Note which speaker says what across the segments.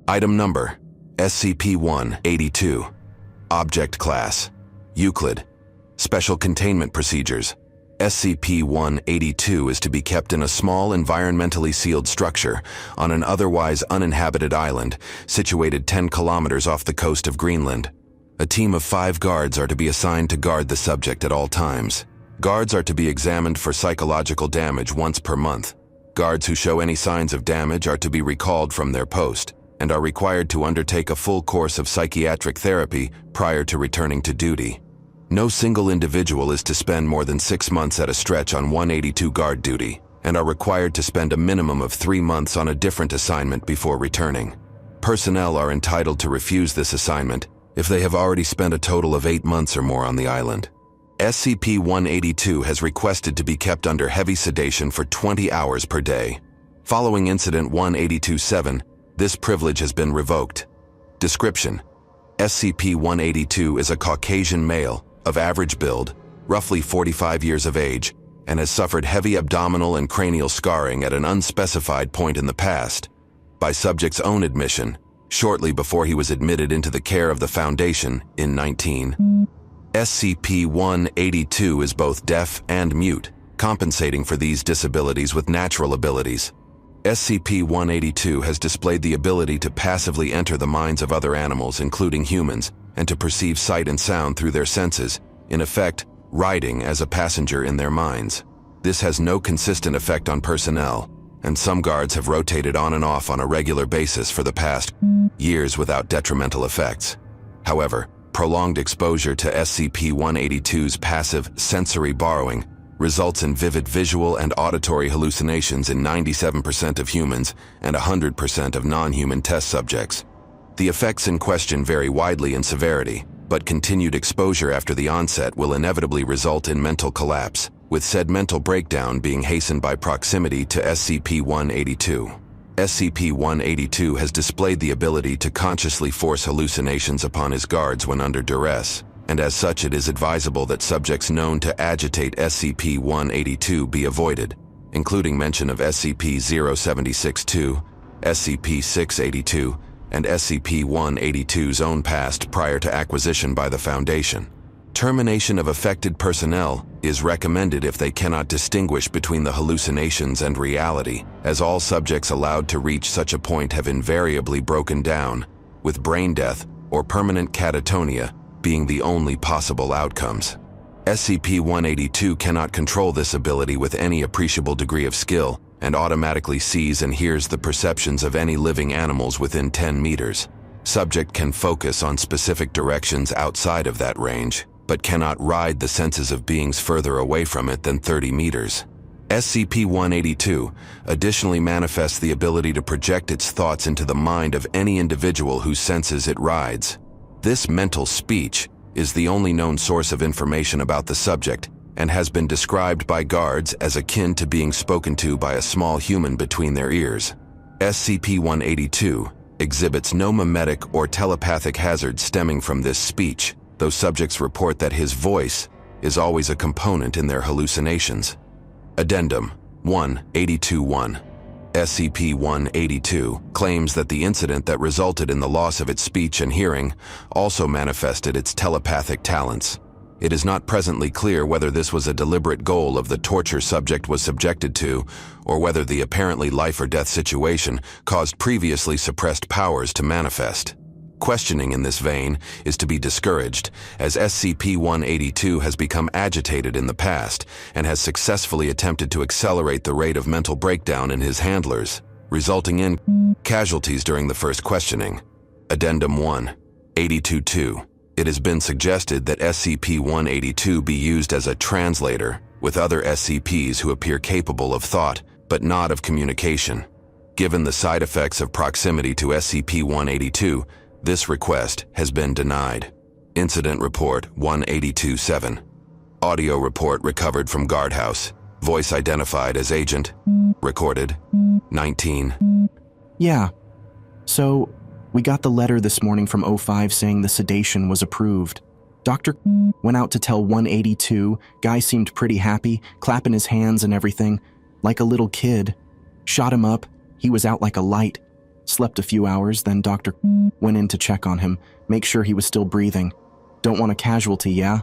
Speaker 1: Item number, SCP-182. Object Class, Euclid. Special Containment Procedures. SCP-182 is to be kept in a small, environmentally sealed structure on an otherwise uninhabited island situated 10 kilometers off the coast of Greenland. A team of 5 guards are to be assigned to guard the subject at all times. Guards are to be examined for psychological damage once per month. Guards who show any signs of damage are to be recalled from their post and are required to undertake a full course of psychiatric therapy prior to returning to duty. No single individual is to spend more than 6 months at a stretch on 182 guard duty and are required to spend a minimum of 3 months on a different assignment before returning. Personnel are entitled to refuse this assignment if they have already spent a total of 8 months or more on the island. SCP-182 has requested to be kept under heavy sedation for 20 hours per day. Following Incident 182-7, this privilege has been revoked. Description: SCP-182 is a Caucasian male, of average build, roughly 45 years of age, and has suffered heavy abdominal and cranial scarring at an unspecified point in the past. By subject's own admission, shortly before he was admitted into the care of the Foundation in 19. SCP-182 is both deaf and mute, compensating for these disabilities with natural abilities. SCP-182 has displayed the ability to passively enter the minds of other animals, including humans, and to perceive sight and sound through their senses, in effect, riding as a passenger in their minds. This has no consistent effect on personnel, and some guards have rotated on and off on a regular basis for the past years without detrimental effects. However, prolonged exposure to SCP-182's passive sensory borrowing results in vivid visual and auditory hallucinations in 97% of humans and 100% of non-human test subjects. The effects in question vary widely in severity, but continued exposure after the onset will inevitably result in mental collapse, with said mental breakdown being hastened by proximity to SCP-182. SCP-182 has displayed the ability to consciously force hallucinations upon his guards when under duress, and as such it is advisable that subjects known to agitate SCP-182 be avoided, including mention of SCP-0762, SCP-682, and SCP-182's own past prior to acquisition by the Foundation. Termination of affected personnel is recommended if they cannot distinguish between the hallucinations and reality, as all subjects allowed to reach such a point have invariably broken down, with brain death or permanent catatonia being the only possible outcomes. SCP-182 cannot control this ability with any appreciable degree of skill, and automatically sees and hears the perceptions of any living animals within 10 meters. Subject can focus on specific directions outside of that range, but cannot ride the senses of beings further away from it than 30 meters. SCP-182 additionally manifests the ability to project its thoughts into the mind of any individual whose senses it rides. This mental speech is the only known source of information about the subject and has been described by guards as akin to being spoken to by a small human between their ears. SCP-182 exhibits no mimetic or telepathic hazard stemming from this speech, though subjects report that his voice is always a component in their hallucinations. Addendum 182-1. SCP-182 claims that the incident that resulted in the loss of its speech and hearing also manifested its telepathic talents. It is not presently clear whether this was a deliberate goal of the torture subject was subjected to, or whether the apparently life-or-death situation caused previously suppressed powers to manifest. Questioning in this vein is to be discouraged, as SCP-182 has become agitated in the past and has successfully attempted to accelerate the rate of mental breakdown in his handlers, resulting in casualties during the first questioning. Addendum 1. 82-2. It has been suggested that SCP-182 be used as a translator with other SCPs who appear capable of thought, but not of communication. Given the side effects of proximity to SCP-182, this request has been denied. Incident Report 182-7. Audio report recovered from guardhouse. Voice identified as Agent. Recorded. 19.
Speaker 2: Yeah. So, we got the letter this morning from O5 saying the sedation was approved. Dr. went out to tell 182. Guy seemed pretty happy, clapping his hands and everything, like a little kid. Shot him up. He was out like a light. Slept a few hours, then Dr. went in to check on him, make sure he was still breathing. Don't want a casualty, yeah?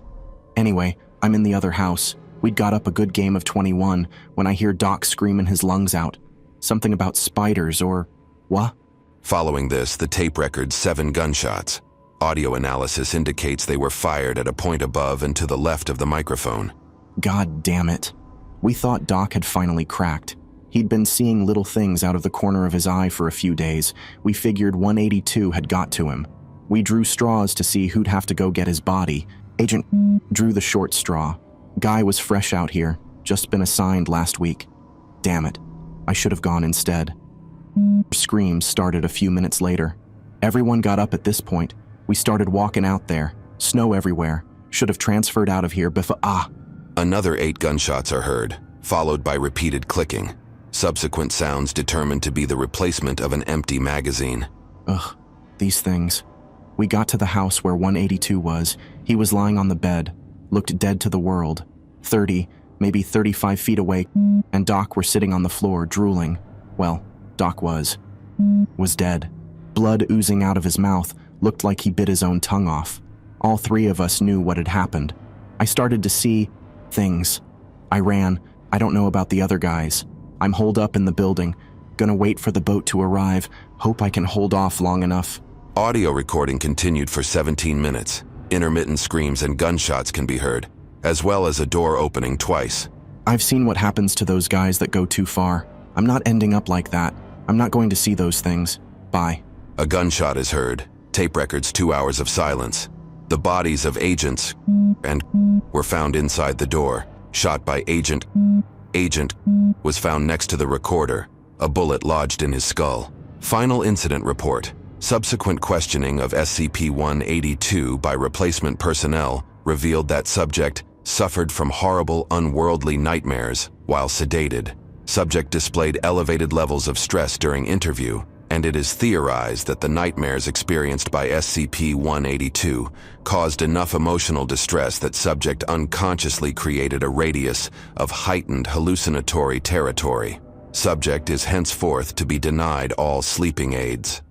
Speaker 2: Anyway, I'm in the other house. We'd got up a good game of 21 when I hear Doc screaming his lungs out. Something about spiders or what?
Speaker 1: Following this, the tape records 7 gunshots. Audio analysis indicates they were fired at a point above and to the left of the microphone.
Speaker 2: God damn it. We thought Doc had finally cracked. He'd been seeing little things out of the corner of his eye for a few days. We figured 182 had got to him. We drew straws to see who'd have to go get his body. Agent drew the short straw. Guy was fresh out here, just been assigned last week. Damn it, I should have gone instead. Screams started a few minutes later. Everyone got up at this point. We started walking out there. Snow everywhere. Should have transferred out of here before—
Speaker 1: Another 8 gunshots are heard, followed by repeated clicking. Subsequent sounds determined to be the replacement of an empty magazine.
Speaker 2: Ugh, these things. We got to the house where 182 was. He was lying on the bed, looked dead to the world. 30, maybe 35 feet away, and Doc were sitting on the floor, drooling. Well, Doc was dead. Blood oozing out of his mouth, looked like he bit his own tongue off. All 3 of us knew what had happened. I started to see things. I ran. I don't know about the other guys. I'm holed up in the building. Gonna wait for the boat to arrive. Hope I can hold off long enough.
Speaker 1: Audio recording continued for 17 minutes. Intermittent screams and gunshots can be heard, as well as a door opening twice.
Speaker 2: I've seen what happens to those guys that go too far. I'm not ending up like that. I'm not going to see those things. Bye.
Speaker 1: A gunshot is heard. Tape records 2 hours of silence. The bodies of agents and were found inside the door, shot by Agent. Agent was found next to the recorder, a bullet lodged in his skull. Final incident report. Subsequent questioning of SCP-182 by replacement personnel revealed that subject suffered from horrible, unworldly nightmares while sedated. Subject displayed elevated levels of stress during interview, and it is theorized that the nightmares experienced by SCP-182 caused enough emotional distress that subject unconsciously created a radius of heightened hallucinatory territory. Subject is henceforth to be denied all sleeping aids.